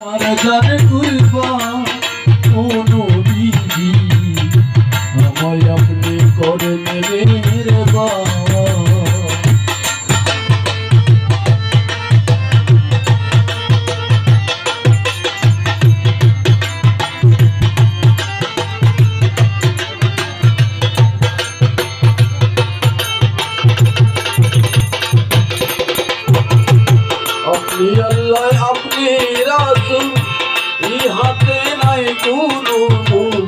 জানে কুরবা ও নবীজি আমায় আপনি করে নেবেন রে বাবা। আপনি আল্লাহ আপনি রাসূল ইহাতে নাই কোনো ভুল।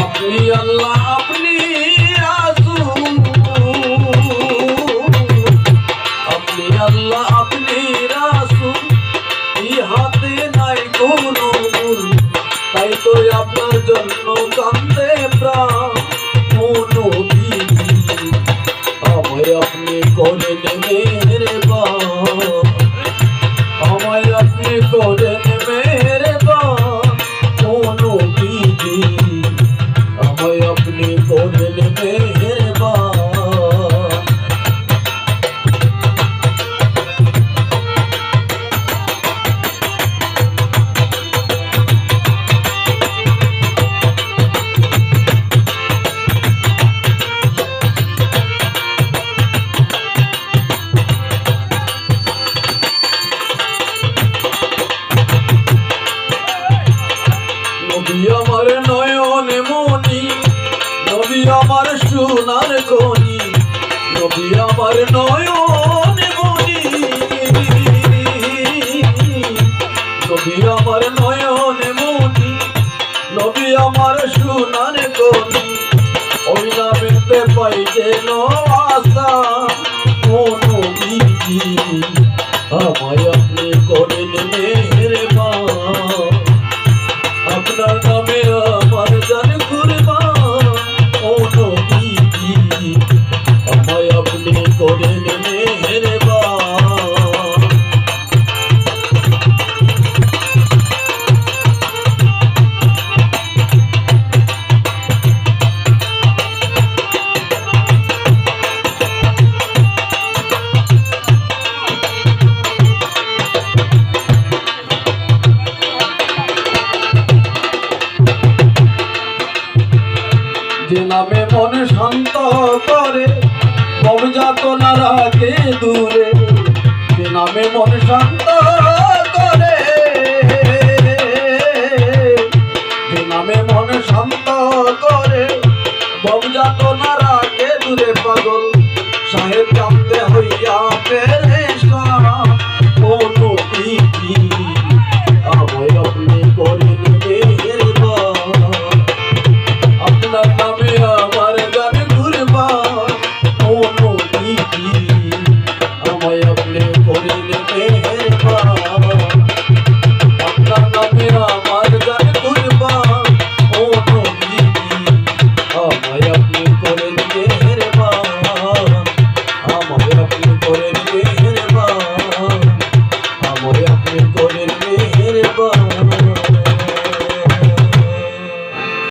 আপনি আল্লাহ আপনি রাসূল, আপনি আল্লাহ আপনি রাসূল ইহাতে নাই কোনো ভুল। তাই তো আপনার জন্য কান্দে প্রাণ ও নবীজি আমায় আপনি করে নেবেন রে বাবা। আমায় আপনি করে নেবেন রে বাবা ও নবীজি আমায় আপনি করে নেবেন রে বাবা। নবী আমার নয়নে মনি, নবী আমার সোনার খনি, নবী আমার নয়নে মনি, নবী আমার নয়নে মনি, নবী আমার সোনার খনি। ওই নামেতে পাই যেন আশা ও নবীজি আমায় আপনি করে নেবেন রে বাবা। আপনার নামে আমার জান কুরবান ও নবীজি আমায় আপনি করে নেবেন রে বাবা। যে নামে মন শান্ত করে মন যাতনা রাখে দূরে, যে নামে মন শান্ত করে, যে নামে মন শান্ত করে মন যাতনা রাখে দূরে। পাগল সাহেব জানতে হইয়া পেরেশান ও নবীজি আমায় আপনি করে নেবেন রে বাবা। আপনার নামে আমার গান কুরবান ও নবীজি আমায় আপনি করে নেবেন রে বাবা। আপনার নামে আমার গান কুরবান ও নবীজি আমায় আপনি করে নেবেন রে বাবা। আমায় আপনি করে নেবেন।